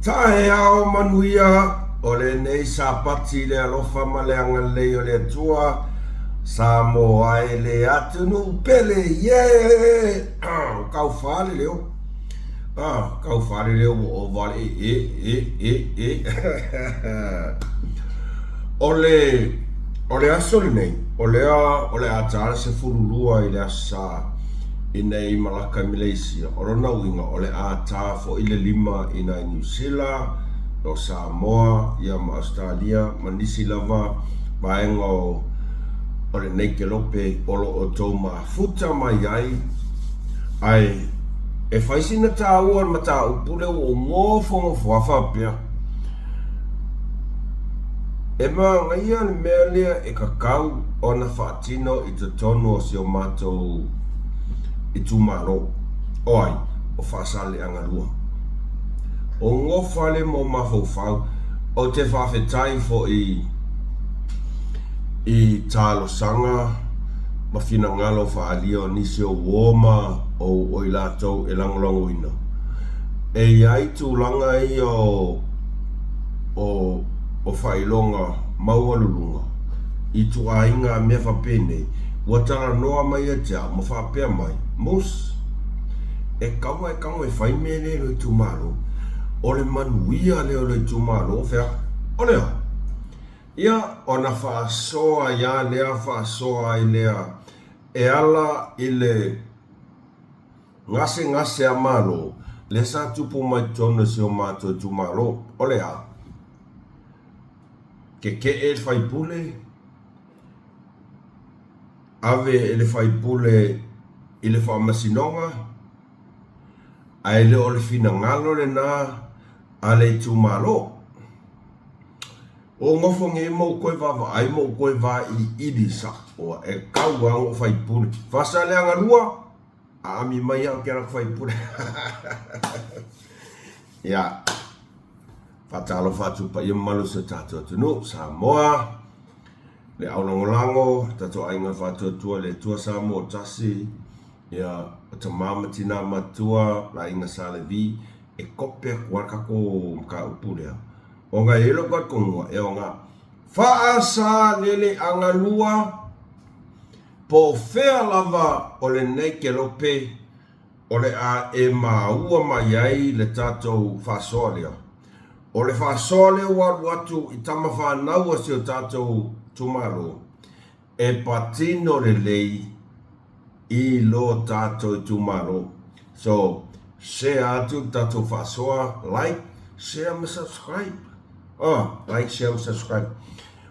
Tae ao manuia o le nei sa pati le alofa ma le anga lei o le atua sa mo ai le atunu pele ye kau fale leo kau fale leo o vale o le aso le nei o le atara se furulua i le asa i nei malaka Malaysia o rona uinga o le ata fo i le lima i nai New Zealand o Samoa ia ma Australia ma nisi lava vaenga o le nei ke lope o lo o tau ma futa mai ai e faisina ta ua ma ta upule o ngofo wafa pia e ma ngaia le mea lea e kakau o na whaatino i te tonu o si o mātou i tumaro oi o whaasale angarua o ngofale mo mawhauwhau o te whawhetai fo i talo sanga ma whina ngalo whaalio nisi o woma o i lātou e langolongo ina e iai tūlanga i o whailonga maualulunga i tu ainga mea whapene ua tara noa mai a tia ma whapea mai mos e kawa e whai mea leo i tumaro o le manuia leo le tumaro whea o leo ia o na whaasoa ia lea whaasoa i lea e ala i le ngase a malo le sa tupu mai tono si o mātou tumaro o lea ke e whaipule ave ele whaipule i le whaamasinonga a ele o le whina ngalo le nā a le tumaro o ngofo nge mo koe wawa ai mo koe wa i idisa o e kau ango whaipule whasa le angarua a ami mai au kera whaipule ia whatalo whatupa i malu sa tātua tunu Samoa le aulongolango tato ainga whatuatua le tua Samoa tasi ia o ta mamatina matua la inga sale vi e kopea kuarkako mka upulea o nga elo kwa kongwa e o nga whaasa lele angalua po fea lava o le nei ke lope o le a e maua mai ai le tatou whasoa lea o le whasoa lea watu i tama whanau a si o tatou tumaro e patino le lei i lo tatou i tumaro so share atu tatou whasoa like share and subscribe like share and subscribe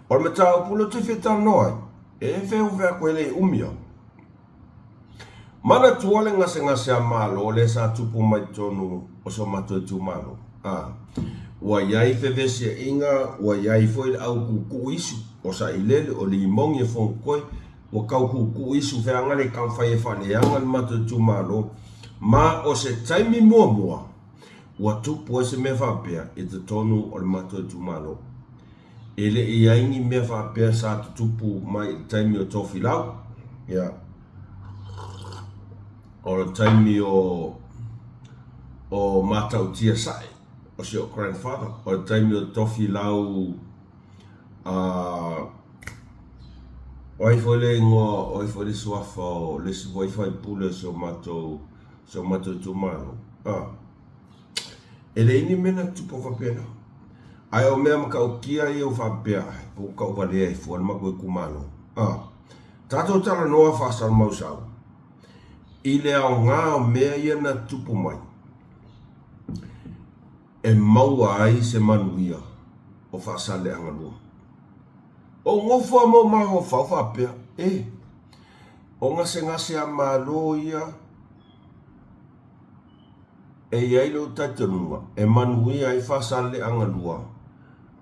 o me tau pulo tu whita noi e wheu whea koe le umia mana tuale ngase a malo le sa tupu mai tonu o so matou tumaro ua iai whewesi inga ua iai foi au kuku isu o sa ilele o li mongi e fong koe ua kau kuku isu wheanga le kau whai e whaleanga le matou tumaro ma o se taimi mua ua tupu e se mea whapea e te tonu o le matou tumaro ele i aingi mea whapea sa tupu mai i taimi o tofi lau o le taimi o matau tia sae o si o grandfather o le taimi o tofi lau o ai foi le ingoa o ai foi le suafa o le si foi fai pule so matou tumaro ele ini mena tupo whapena ai o mea maka o kia i o whapea o ka uwalea i fuan mako i kumano tato tala noa whasal mausau i le au ngā o mea ia na tupo mai e maua ai se manuia o whasale angalua o ngofua mo maho whawhapea o ngase a malo ia e iai lo tatanunga e manuia i whasale angalua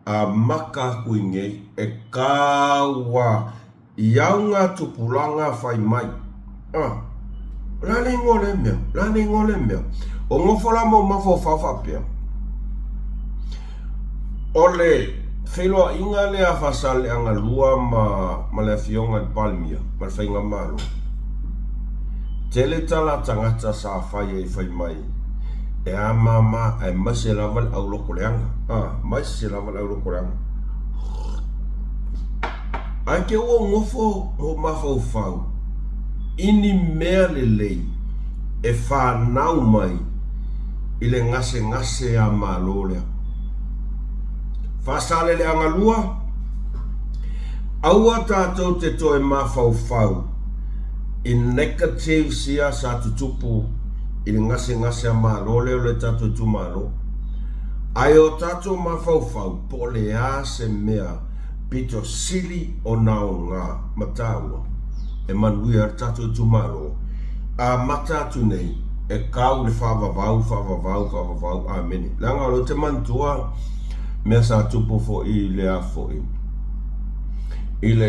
a maka kuingei e kawa i au ngā tupulanga whai mai lani ngole mea o ngofula mo mafo whawhapea o le wheloa inga le a whasale angalua ma le fionga i palmia ma le whainga malo tele tala tangata sa whai e whai mai e a mama ai masi lava le au loko leanga. Masi lava le au loko leanga. Ai ke ua ngofo o mafau ini mea lelei e whanau mai i le ngase a malo lea. Whasale le angalua, aua tātou te toe mafau i negative sia sa tutupu i le ngase a malo leo le tātou tu malo. Ai o tātou mafau po le a se mea pito sili o nao ngā mataua e manui ar tātou tu malo a matatu nei e kau le whavavau amene. Langa lo te mantua mea sa tupu fo i le a fo i le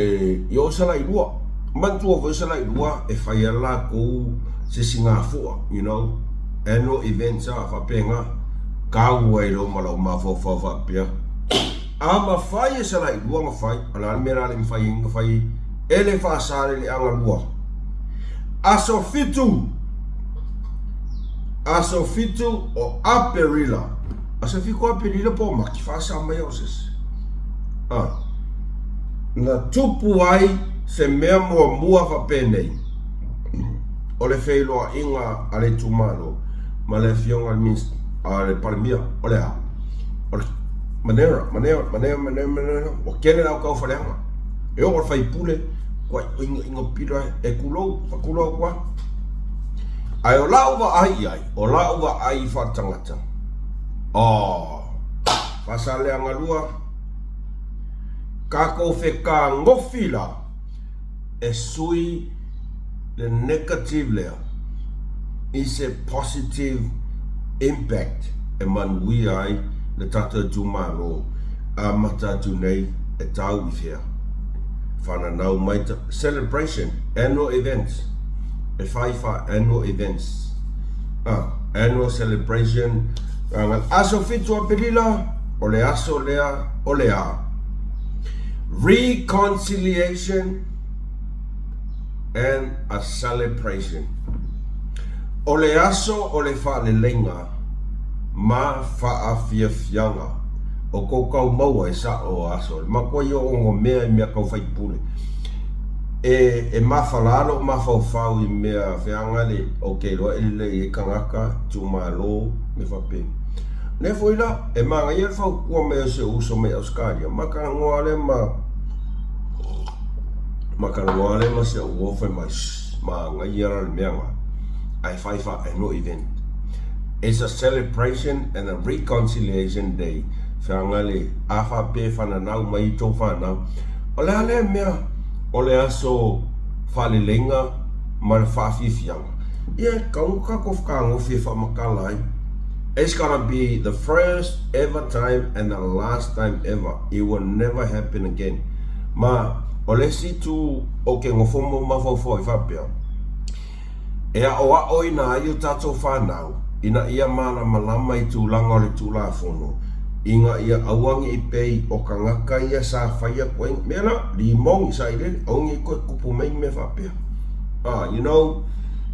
i o sala i lua mantua fo i sala i lua e whai ala kou se singa fua, you know, annual events a whapenga kau ai lo malau mafau whapea a ma whai e sala i lua mawhai ala mera le mwhai inga whai ele whaasare le anga lua aso fitu o aperila. Aso fitu aperila po maki whaasa mai o ses. Na tupu ai se mea mua whapenei. O le whailoa inga ale tumalo. Ma le fionga le parimia. O le ha. O le manera. O kene lau kau whareanga. E o whai pule. Kwa inga pira e kulou kwa. Ai o lau wa ai whatangata. Pasale angalua. Kako wheka ngofila. E sui le negative lea. Is a positive impact. E manui ai le tata tumaro. A matatu nei e tau i whea. Whananau mai celebration. Annual events. E whaiwha annual events. Annual celebration. Aso fitu a perila, o le aso lea, o le a. Reconciliation and a celebration. O le aso o le wha le lenga, ma wha a fianga. O kau maua e sa o aso. Ma koe i o mea i mea kau whaipule. E mawhalalo mawhau i mea whianga le loa ele e kangaka tumalo me whape. Ne foila e manga i whau kua mea se uso me Australia. Makana ngoale ma se uofe ma ngai ara le meanga. Ai whaiwha annual event. It's a celebration and a reconciliation day. Whianga le awha pe whananau mai tō whanau. O le ale mea o le aso whalelenga ma le whawhiwhianga. Kaunga kako whi whamakalai. It's gonna be the first ever time and the last time ever. It will never happen again. Ma o le situ o ke ngofomo mawhawhau i whapea. Ea o a oina ai o tātou whanau. Ina ia mana malama i tūlanga o le tūla whono. Inga ia awangi i pei o ka ngaka ia sa whaia koe. Mena, li mongi sa i lele, aungi koe kupu mei me whapea. You know,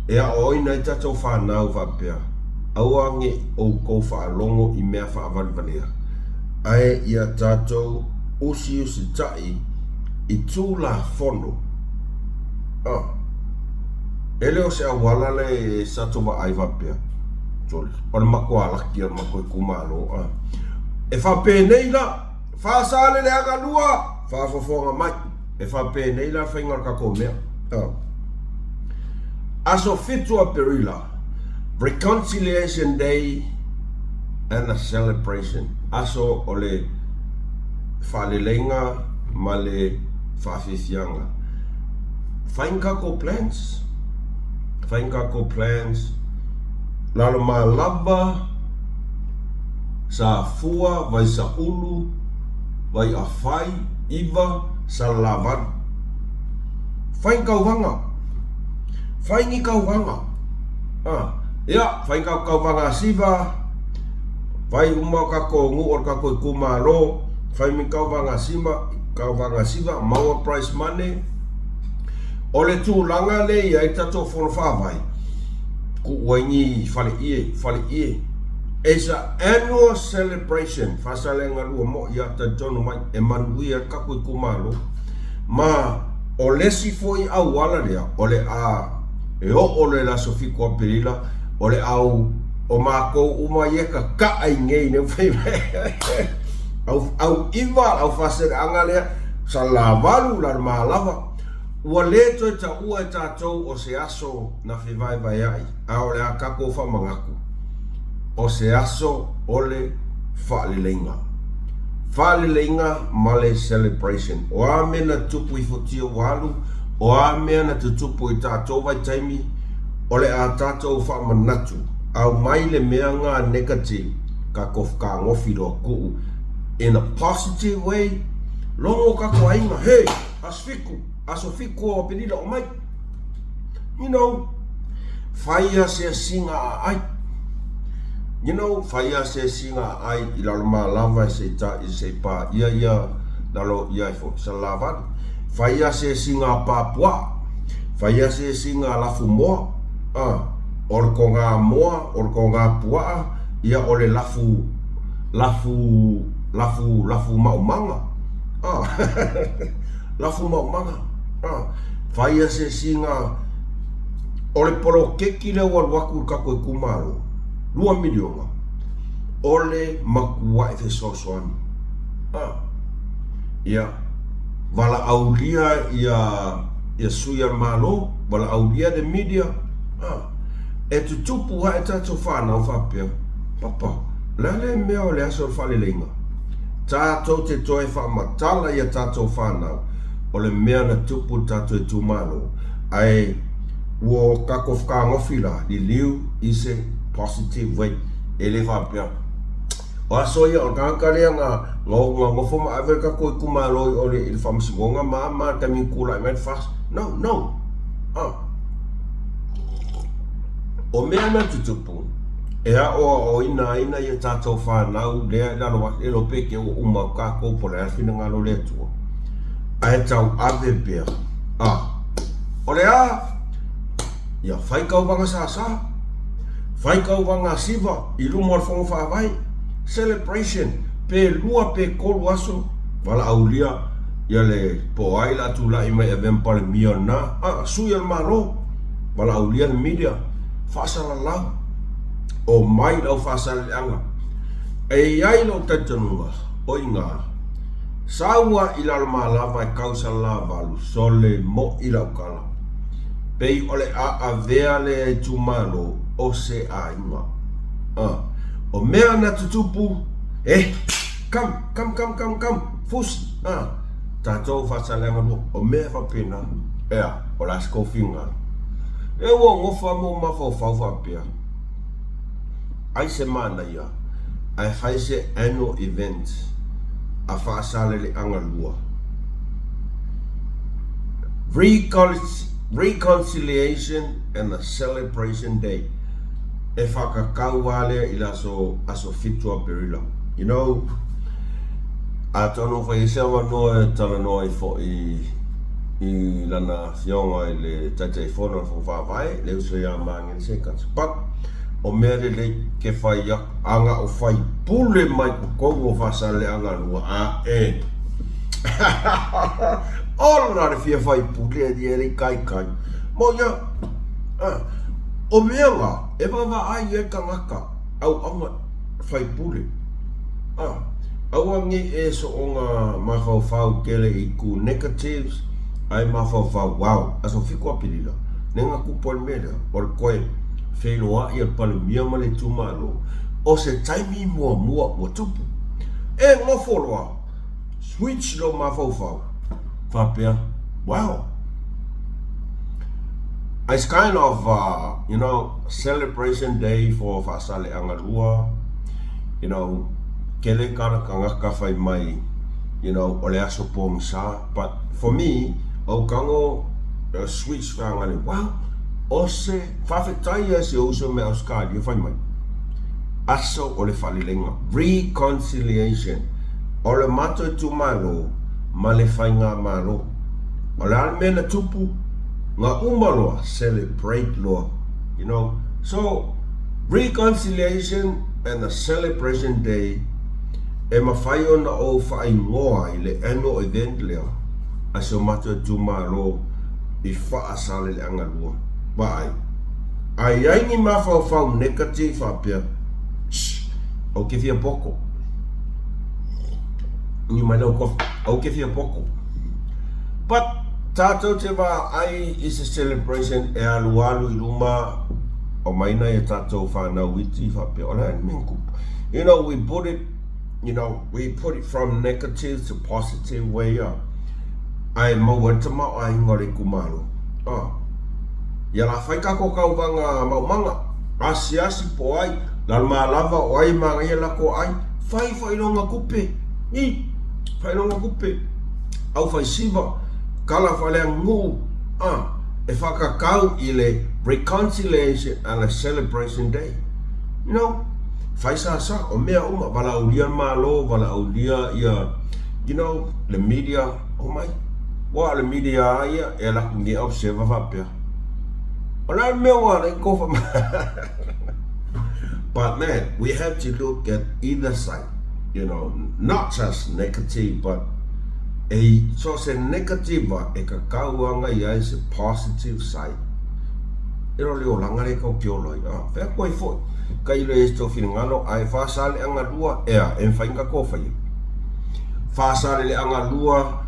ea oina i tātou whanau whapea. Awangi o kou whaalongo i mea whaavalivalea. Ai ia tātou usi tai i tūla whono. Ele o se awalale sa tova ai whapea. O le mako alaki o le mako i kumalo. E whape nei la, whaasale le aga lua, whaafofonga mai. E whape nei la whainga kako mea. Aso fitu a perila, reconciliation day and a celebration. Aso o le whalelenga ma le whawhiwhianga. Whainga ko plans. Lalo ma lava, sa fua, vai sa ulu, vai a whai, iwa, sa lavan. Whai ni kauwanga. Whai kauwanga siva, vai umau kako ngu or kako i kumalo, whai mi kauwanga siva, maua price money. O le tūlanga le ia i tato whono whawai. Ku waingi whale ie. It's an annual celebration. Fasalenga lua mo ia ta tonu mai e manuia kaku i kumalo. Ma o lesi foi au wala lea, ole a e o ole la sofiko a perila, ole au o mako uma ieka ka ai ngei ne fai au iwa au fasere anga lea sa la valu la malava. Ua leto e ta ua e tātou o se aso na whiwai vai ai, a ole a kako wha mangaku. O se aso ole whaaleleinga. Whaaleleinga male celebration. O a mea na tupu i fotio walu, o a mea na tupu i tātou vai taimi, ole a tātou wha manatu. Au mai le mea ngā negative, ka kofka ngofi roa kuu. In a positive way, longo kako ainga, hey, aso fiku o penila o mai. You know, whaia se singa ai. You know, whaia se singa ai i lalo maa lava se ta i se pa ia lalo ia i fo sa lava. Whaia se singa papua. Whaia se singa lafu moa. Orko ngā moa, orko ngā pua, ia ole lafu maumanga. Lafu maumanga. Whaia se singa ole poro keki le waku kako i kumaro. 2 miliona. Ole makua e te sosoani. Ia wala aulia ia suia malo, wala aulia de media. E tu tupu ha e tato whanau whapea. Papa, lele mea o le aso whaleleinga. Tato te toe whamatala ia tato whanau. O le mea na tupu tato e tu malo. Ai, uo kako whakangofila, li liu i se positive way. E le whapea. O aso ia o kākarea ngā ngofo ma awe kako i kumalo i ole i whamsingonga maa tami kula i mai fast. No. O mea na tutupu, e a o ina i tātou whanau, lea lalo wat elo peke o umau kako po le alfina ngalo le tua. A e tau ave pia. O le a, ia whaikau wanga sasa, whaikau wanga siva, i lumo al whangu whawai, celebration, pe lua pe kolu aso, wala aulia, ia le po aila tu la ima e vempale mia na, sui al maro, wala aulia le media, whasala lau, o mai lau whasala anga. E iai lo tatanunga, o inga, saua i lau malava e kausa la valu, sole mo i lau kala. Pei ole a vea le tumalo, o se a inga. O mea na tutupu, kam, fusi, tātou whasala anga no, o mea whapena, o las kofinga. E wo ngofa mo mafau whapea. Ai se mana ia, ai haise annual event, a whaasale le anga lua. Reconciliation and a celebration day. E whakakau wale i aso fitua perila. You know, a tono whaisea wanoa e tala noa i fo i lana fionga i le taitei whono fo whawai, le uso ia maangen se kats. But, o mere le ke whai anga o whai pule mai kukongo whasale anga lua Olo nare fia whai pule e di ere kai. Mo ia, o mea ngā, e wawa ai e ka ngaka, au anga whai pule. Au angi e so o ngā mawhau kele i ku negatives, ai mawhau wow, aso whiko apirila. Nenga kupo mele, or koe whenua i a pale mia male tumalo, o se taimi mua tupu. E ngofoloa, switch lo mawhau. Whapea, wow. It's kind of, celebration day for Whasale Angalua, kele kana kangaka whai mai, ole aso pōmisa. But for me, au kango switch whangale, wow, o se whawhetai e se uso me auskari whai mai. Aso ole whalilenga, reconciliation, ole mato tu malo, male whai ngā malo. Ole almena tupu, ngā umaloa, celebrate loa, So, reconciliation and the celebration day e mawhai ona o whaingoa i le annual event leo a se o matua tūmaro i whaasale le angalua. Ba ai aingi mawhau negative apia au ke fia poko ni mai lau kofi au ke fia poko. But tātou te wā ai is a celebration e alu i luma o maina e tātou whanau iti whapea. Ola, you know, we put it from negative to positive way up. Ai mauatama ai ngore kumaro. Ia la whaikako kauwanga maumanga. Asi po ai. Lal malava o ai mangia lako ai. Whainonga kupe. Whainonga kupe. Au whai siva. Kala whalea ngu. E whakakau i le reconciliation and a celebration day. You know, whaisa sa o mea uma. Wala ulia malo, wala ulia ia. You know, the media, oh my. Wa le media ia e la kungi au seva vapea. Ola mea wa le kofa. But man, we have to look at either side. You know, not just negative, but so se negative e ka kauanga ia se positive side. E ro leo langa le kau kiolo ia. Whea koe fo. Ka ilo e sto whingano ai whaasale anga lua ea e whainga kofa ia. Whaasale le anga lua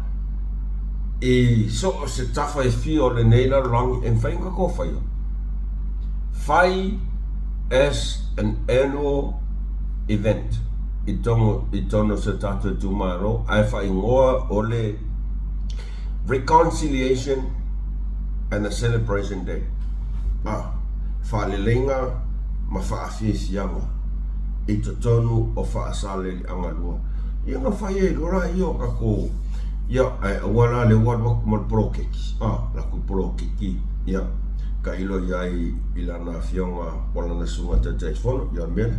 e so se tafa e fio le neila rangi e whainga kofa ia. Whai as an annual event. I tono se tātou tūmaro, ai whai ngoa o le reconciliation and the celebration day. Whaalelenga ma whaafisianga i to tonu o whaasale li angalua. Ia nga whai e lora i o kako ia wala le wadwaku mal prokeki. Laku prokeki. Ia ka ilo iai ilana fionga wala na sunga te teifono. Ia mele.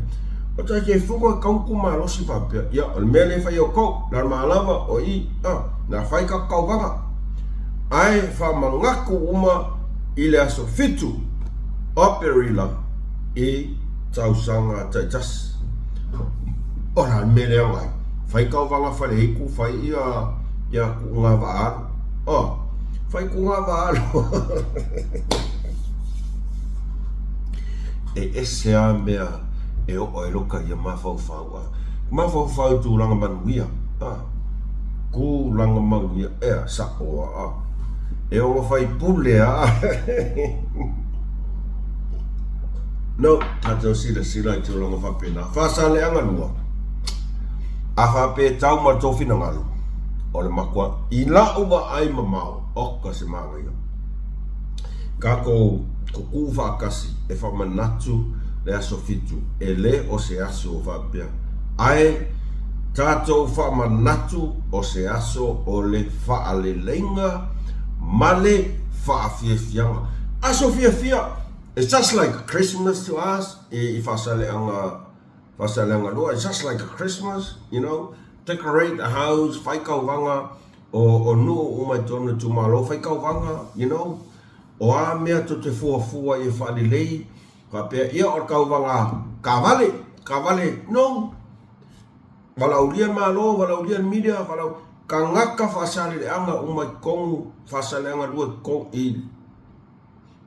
O ta ke fuko kaunku malosi whapea. Ia, o mele whai o kou, nara maalawa o i, nā whai ka kauwanga. Ai whamangaku uma i le aso fitu o perila i tausanga taitas. O nā mele o ngai. Whai kauwanga whale hiku, whai ia ku ngā waaru. Whai ku ngā waaru. E esea mea e o loka ia mawhau. Mawhau tu langa manuia. Ku langa manuia ea sapoa. E o whai pulea. No, tātou sila i tu langa whapena. Whasale anga lua. A whape tau ma tōwhina ngalu. O le makua, i la uwa ai mamau. Oka se manga ia. Kako ku whakasi e whamanatu le aso fitu, e le o se aso o whapea. Ai, tātou whamanatu o se aso o le whaalelenga, male whaafiafianga. Aso fiafia, it's just like Christmas to us, I whasaleanga lua, it's just like a Christmas, you know, decorate the house, whaikauwanga, o nu umai tonu tumalo, whaikauwanga, you know, o a mea to te fuafua I whaalelei, Kapea ia o kauwanga kawale, no. Walaulia malo, walaulia media, walau kangaka whasale le anga umai kongu, whasale anga lua kong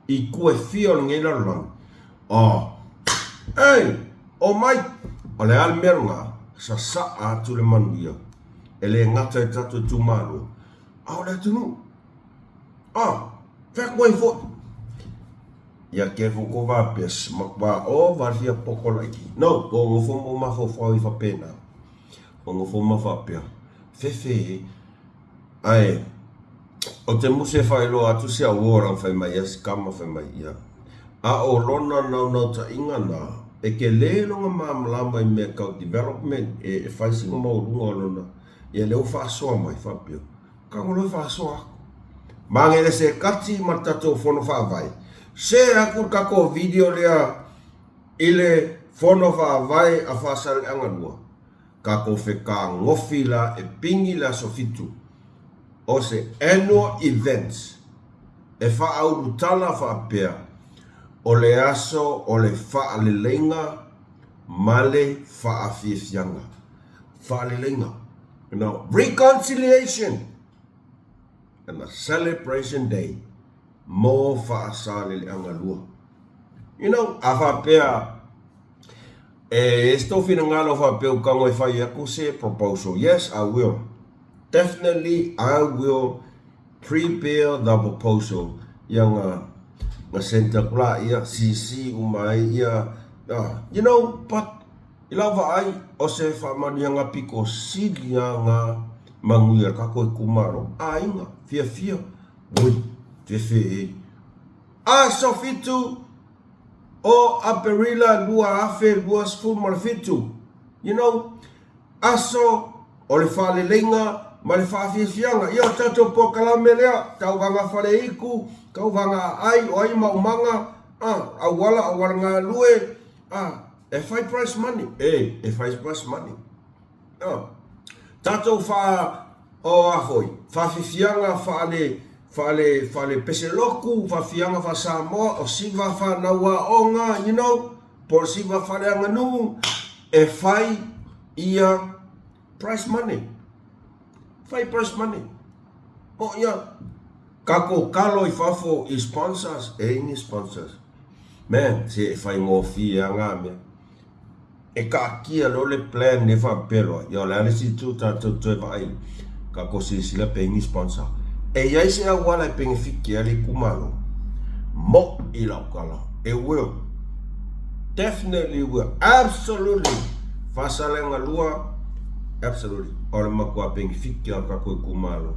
I kue fio ngei larulang. O mai, o le almerunga, sa saa tu le manuia, e le ngata e tatu tumaro. Au le tunu. Whea koe fo. Ia ke fuko wapes, makwa o warhia poko laiki. No, o ngofomo mawhawhau I whapena. O ngofomo whapea. Fefe, ai, o te muse whaelo atu se awora whai mai asi kama whai mai ia. A o rona nau ta ingana, e ke lelonga maamalama I mea kau development, e whaisinga maurunga o lona. Ia leo whaasoa mai whapea. Kangoloi whaasoa ako. Mangele se kati martato whono whaavai. Se akur kako video lea ile whono whaavai a whaasale anganua. Kako wheka ngofila e pingi la sofitu. O se annual events. E whaaurutala whaapea. O le aso, o le whaalelenga, male whaafiafianga, whaalelenga, reconciliation, and a celebration day, mo whaasaleanga lua. Awhapea, esto finangalo whapea ukango e whai aku se proposal. Yes, I will. Definitely, I will prepare the proposal. Yang Santa Claus, ia, CC, umai, ia, but ilawa ai, o se whamani anga piko sili anga manguia kako e kumaro. Inga, fia, ui, te whi so fitu, o aperila lua afe, lua sfu malafitu. Aso, o le whale lenga, ma le whaafiafianga, ia tato po kalame lea, tau wanga whale iku, kau wanga ai, o ai maumanga, awala ngā lue, e whai price money, e whai price money. Tato wha o ahoi, whaafiafianga, whale pese loku, whaafianga wha Samoa, o siwa wha naua onga, por siwa whale anganu, e whai ia price money. Whai price money. Kako kalo I whafo I sponsors, ni sponsors. Man, se e whai ngō fia ngā mea. E ka kia lo le plan ne whapero. Ia le alisi tu tātou tue vai. Kako se sila pengi sponsor. E iai se awala e pengi whiki ali kumalo. Mo I lau kala. It will. Definitely will. Absolutely. Whasalenga lua. Absolutely. Ora makua pengi whiki a kako I kumalo.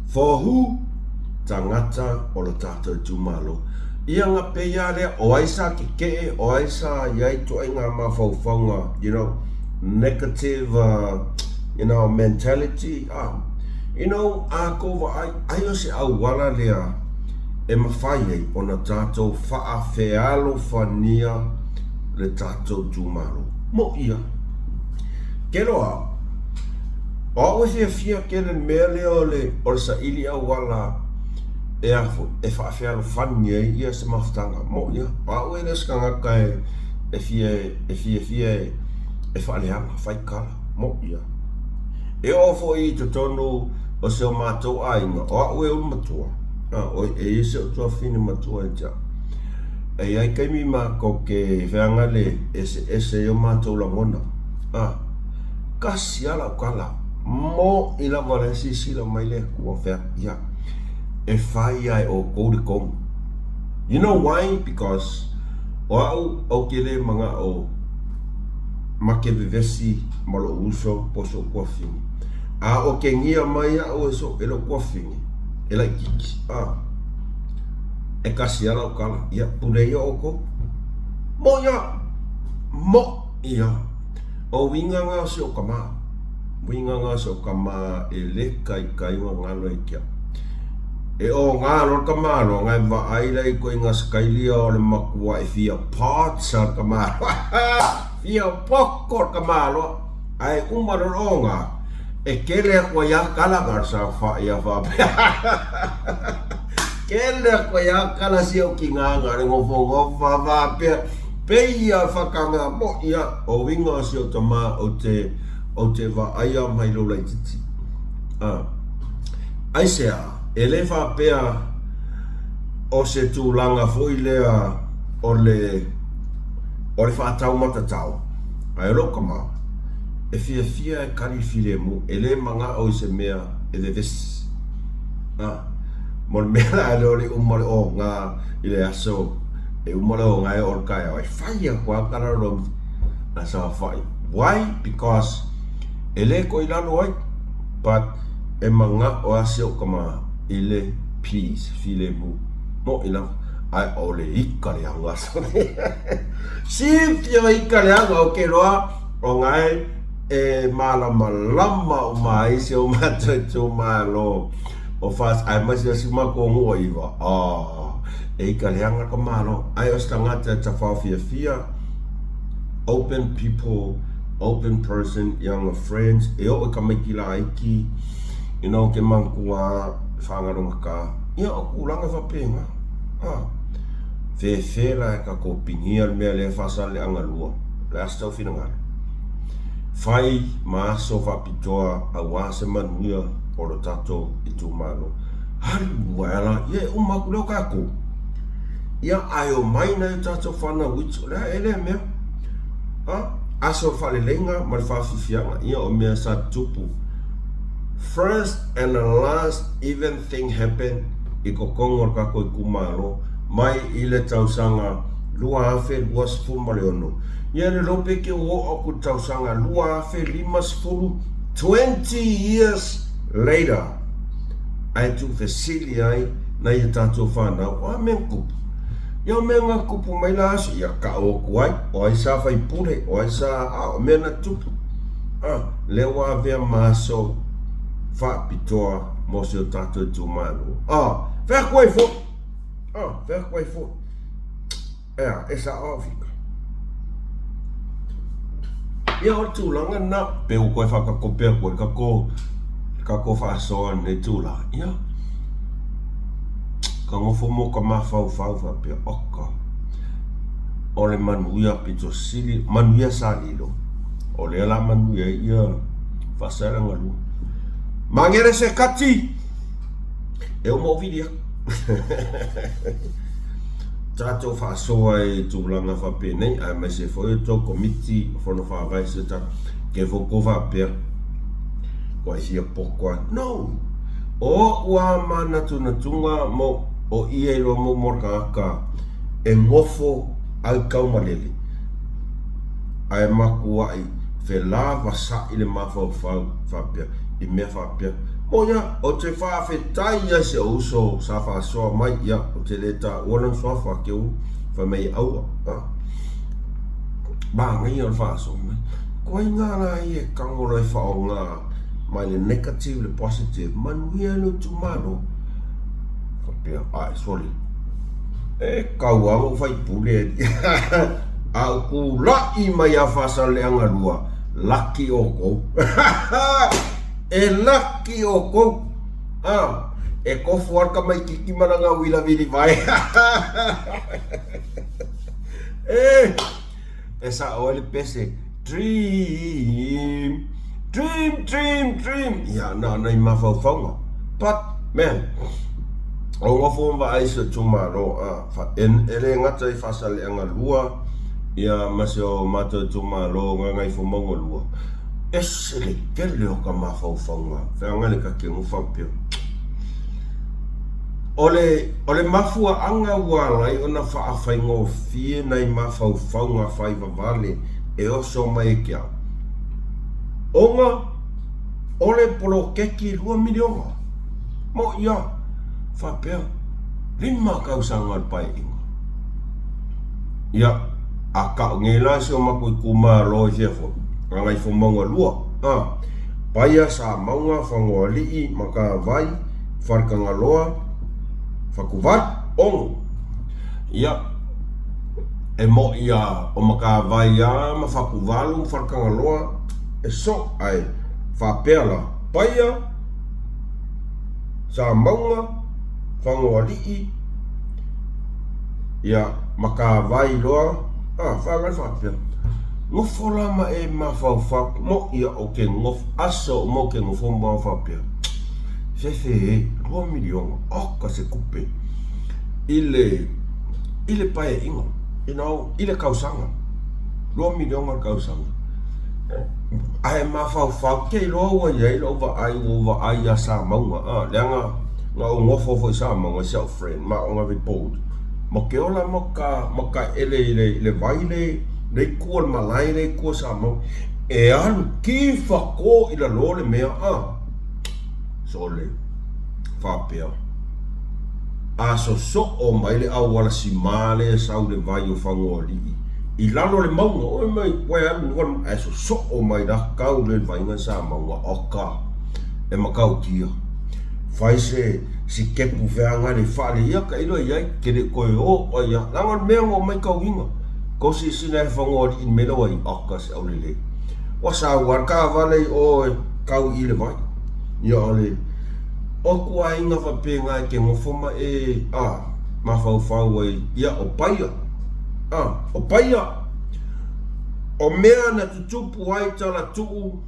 For who? Tangata o le tātou tūmalo. Ia ngā peia lea, o aisa ki kee, o aisa iai toa ngā mawhauwhaunga, negative, mentality. Ako wa ai o se au wala lea, e mawhai ei, o na tātou whaafealo whania le tātou tūmalo. Mo ia. Keroa, o au e fia kele mea leo o le sa ili au wala, e whaafealo whania ia se maftanga. Mo ia, pao e skanga kai e fia e whaaleanga, whaikala. Mo ia. E ofo I te tonu o se o mātou ainga, o au e matua. O e se o tua whini matua e tia. E ai kaimi mako ke whianga le ese o mātou la mona. Kasi ala ukala. Mo I la waresi sila mai le kua whea ia. E whai ai o kouri kong. You know why? Because o au kele mga o make vevesi malo uso poso kua whini. O ke ngia mai o eso elo kua whini. E lai kiki. E kasi ala o kala. Ia purei o ko. Mo ia. O winga ngā se o kama. Winga ngā se o kama e le kai wa ngalo I kia. E o ngā ro kamaro, ngai wa aila I koe ngā skailia o le makua e fia pātsa kamaro. Fia poko kamaro. Ai umaro o ngā. E kele a koe ia kalanga sa wha ia whapea. Kele a koe ia kala si o ki ngā ngā ngofo whapea. Peia whakanga mo ia o winga si o tama o te wa aia mai lo lai titi. Ai sea. E le whapea o se tūlanga fwoi lea o le whātau matatau. Ai loka mā. E fia e kari while mu. E le manga o I se mea e le vesi. Mo le mea e le umare o ngā I le aso. E umare o ngā e o kai o. E whai a kua kara rom. Na sa whai. Why? Because e le ko I lalo ai. But e manga o ase o kama. Ile peace file mu mo ina ai ole ikale anga si pia ikale anga o ke roa o ngai e malama o mai se o mata malo o fast ai mas ya sima ko ngo iva e ikale anga ko malo ai o stanga ta fia open people open person young friends e o ka makila iki ke mangkua whangaronga ka. Ia o kulanga whapenga. Whewhera e ka ko pingia mea le whasale anga lua. le asta fina ngana fai ma so fa pitoa a wa se manuia o lo tato I tu malo halu wala ye uma kulo kako ia ayo mai na tato fana witch la ele me aso fa le lenga ma fa fifianga ia o me sa tupu first and the last even thing happen I kokongor kako I kumalo mai ile tausanga lua afe lua sifuru maleono ia le lope ke o aku tausanga lua afe lima sifuru 20 years later ai tu fesili ai na ia tato whana o a menkupu ia menga kupu mai la aso ia ka o kuai o ai sa fai pure o ai sa o mena tupu le wa vea maso fa pitoa mo se o tato tu malo ver kwai fo ver kwai fo esa ofika ia o tūlanga na peu koe whakakopea koe kako whaasoa ne tūla ia ka ngofo mo ka mawhau whapea oka o le manuia pito sili manuia sa lilo o le ala manuia ia whasaranga lua mangere se kati e o mo vidia tato whaasoa tūlanga whapea ai mai se foi tō komiti whono whaavai se ta ke whoko whapea kwa isia pokoa no o ua mana tunatunga mo o ia ilo mo morka e ngofo au kaumalele ai makua I whela wasa I le mawhau whapea I mea whapea moia o te whawhetai ia se uso sa whaasoa mai ia o te leta uanang soa whakeu whamei aua ngai o whaasoa mai koe ngana I e kangoro I whaonga mai le negative le positive manuia no tumano whapea sorry kau amo whai pule au ku lai mai a whasaleanga lua laki o kou e laki o kou e kofu arka mai kiki maranga wila vili vai e sa ole pese dream ia na i mawhauwhaunga but man o ngofo mwa aisa tumaro ele ngata I whasaleanga lua ia maseo mata tumaro ngangai fumongo lua esele kele o ka mawhauwhaunga whaanga le ka kengu whaupio ole mafua anga walai ona whaawhaingo fie nei mawhauwhaunga whaiva vale e oso mai kia onga ole polo keki 2 milionga mo ia whapea 5 kausanga pai inga ia a ka ngela se o maku kuma lo jefo ngai fo mongo lua paia sa maunga fango li maka vai farkanga loa fakuvat ong ia e mo ia o maka vai ya ma fakuvalu farkanga loa e so ai whapea paia sa maunga fango li ia maka vai loa whangai whapea ngofo lama e mawhauwhau mo ia o ke ngof aso mo ke ngofo mawhapea fefe 2 milionga oka se kupe ile pae inga ile kausanga 2 milionga kausanga ai mawhauwhau ke loa ia ilo va ai a sa maunga leanga nga o ngofo fo sa maunga self friend ma o nga report mo ke ola mo ka ele vaile le kua malai le kua sa mo e alu ki whako I la lole mea so le whapea so o mai le au wala si male sau le vai o whangoa li I lalo le maunga o mai koe alu wan so o mai da kau le vainga sa maunga oka e makau tia fai se si kepu veanga le whale ia ka ilo iai ke le koe o ia langan mea o mai kau inga ko si sina e whangoa I melo ai oka se au lele wa sa warka vale o kau I le vai ia ole o kua inga whapenga ke ngofoma ma whauwhau ai ia o paia o paia o mea na tutupu ai tala tuu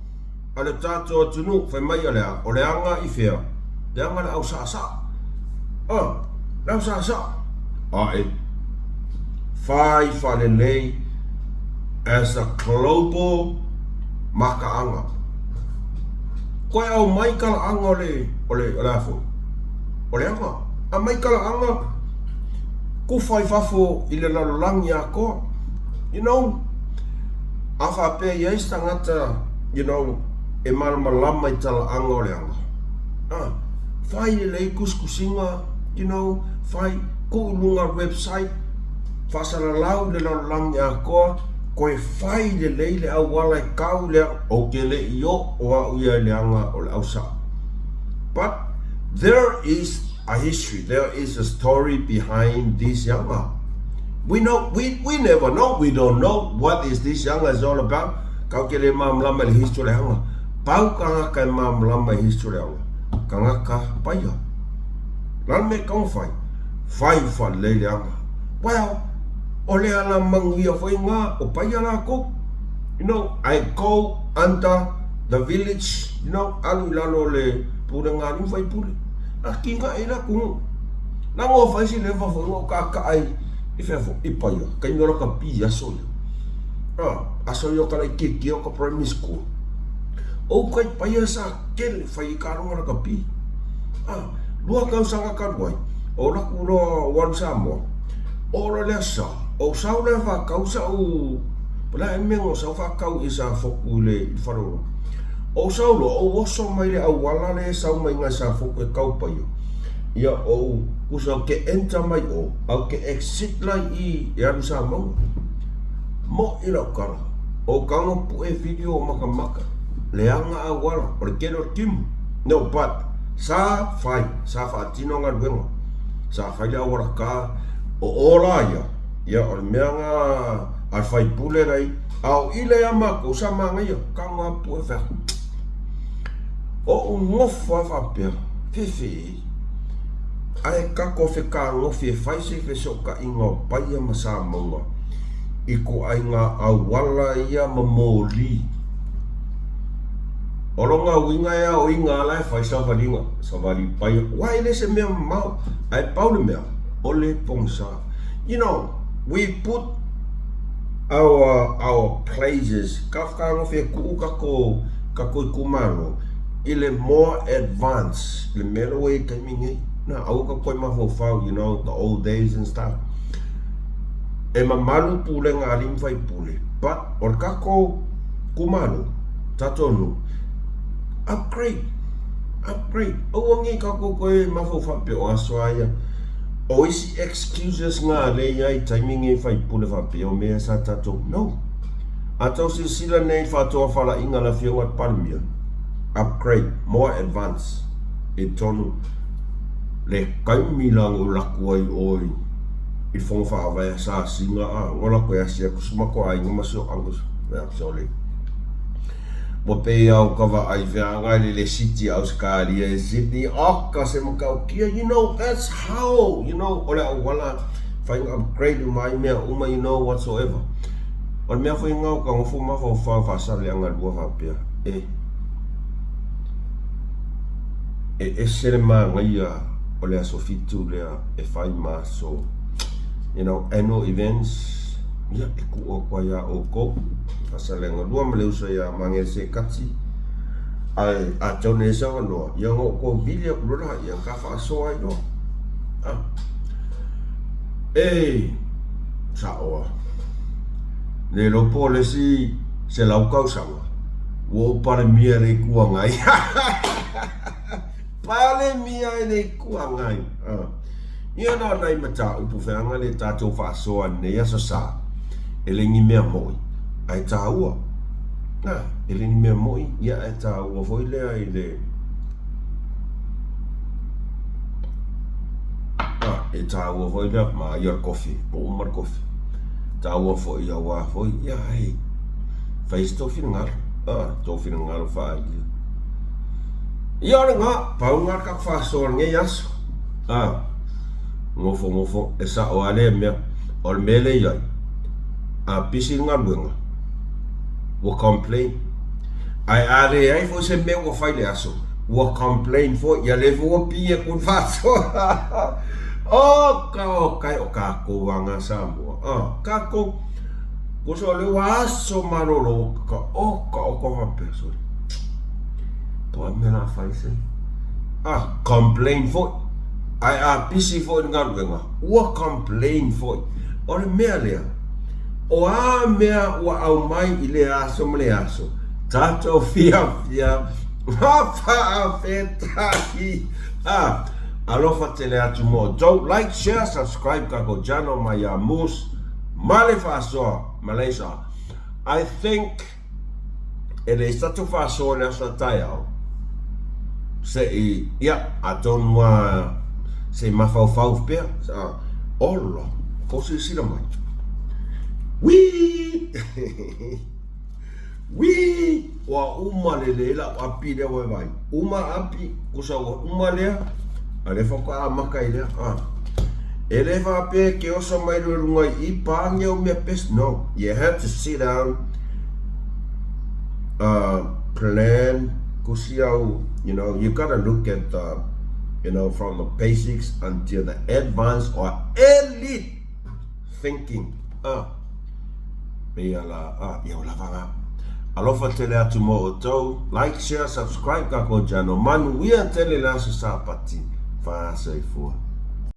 ale tato tunu fai mai alea o le anga I fea le anga le au sa le au sa ai fai fale lei as a global makaanga koe au mai kala anga ole afu o le anga a mai kala anga ku fai fafo I le lalolangi a ko you know afa pe yes tangata you know e malama I tala anga o le anga fai le kuskusinga you know fai kulunga website fasala lau le lalolangi a ko koe fai le leile au wala I kau le o ke le io o au ia le anga o le ausa. But there is a history, there is a story behind this yanga. We never know, we don't know what is this yanga is all about. Kau ke le mamlama le history le hanga. Pau kanga kai mamlama history le hanga. Kanga ka paya. Lan me kong fai fa le hanga. Well, ole ala mangia foi nga o pai ala ko you know I go under the village you know alu lalo le pura nga ni fai pura aki nga ila ku na ngo fai si le fa fo ngo ka ai I fe fo I pai ka ngoro ka pi aso aso yo ka ki ko primary school o kai pai sa kel fai ka ro ka pi lua ka sanga ka wai o la ku ro wan samo ora le sa o saula fa causa o pala mengo sa fa cau isa foku le faro o saulo o oso mai le au wala le sa mai nga sa foku kau pa yo ia o kusa ke enta mai o au ke exit lai I alu sa mo ila kala o kanga pu e video maka le anga a wala porque no kim no but sa fa tino nga wenga sa fa ya wala ka o ola ya o meanga al fai pule rai au ile ama ko sama ngai kanga pu fa o ngofa fa pe fefe ai ka ko fe ka ngofi fai se fe soka ingo pai ma sa monga iko ai nga au wala ia mamoli olonga winga ya o inga la fai sa valinga sa vali pai wai le se me mau ai paule me ole pongsa you know we put our places kafkang fe ku kako kumaro ile more advanced le melo way coming na au ka koi ma fo you know the old days and stuff e mamalu pule ngalim fai pule but or kako kumaro tatonu upgrade o ngi kako koi ma fo fa pe o aswaya o isi excuses nga le yai timing e fai pule fa pe o me sa tato no ato si sila nei fa to fala inga la fionga palmia upgrade more advanced e tonu le kai milang o la kuai oi I fong fa va sa singa ngola ko ya sia kusuma ko ai ngoma so angus ya sole mo pe au kava ai vanga le city australia Sydney akka se mo ka kia you know that's how you know ola wala find upgrade my me uma you know whatsoever or me foi ngau ka ngofu ma fa sa le anga dua fa pia e sere ma ngai ola so fitu le e fai ma so you know annual events ya ku o kwa ya o ko fasalenga dua maleu so ya mangel se katsi ai a tone sa no ya ngo ko video ko la ya ka fa so ai no sa o le lo policy se la ka usanga wo para mia le kuangai pale mia le kuangai ia na nai mata upu whenga le tātou whaasoa nei asa sa ele ngi mea moi ai tā ua ele ngi mea moi ia ai tā ua foi lea i le e tā ua foi lea ma ia kofi mo umar kofi tā ua foi ia wa foi ia ai whais tō whina ngaro tō whina ngaro wha ia ora ngā pau ngā kak whaasoa ngai aso ngofo e sa o ale me or mele ya a pisi nga luenga ua complain. Ai ale ai fo se me ua fai le aso. Ua complain fo ia le fo pia kun faso. O kai o kako wanga Samoa. Kako ko so le aso marolo ka o ma person. Po me na fai se. Complain fo. Ai pisi fo ngaluenga. Ua complain fo. O le mea lea. O a mea ua au mai I le aso ma le aso. Tato fia. Rafa a fetaki. Alofa tele atu mo. Don't like, share, subscribe kako jano maya mus. Male fasoa. Malaysia. I think ele statu fasoa le asa tai au. Se aton wa se mafau pea. Olo. Kosi sila mai. Wee! Wee! Wa uma le la api le wa vai. Uma api kusa wa uma le. Ale fa ka maka ile. Ele fa pe ke oso mai lunga I pange o me pes no. You have to sit down. Plan kusiau, you gotta look at from the basics until the advanced or elite thinking. Alofa tele atu mo o tau. Like, share, subscribe kako jano. Manu ia tele la sa pati. Fa sa ifua.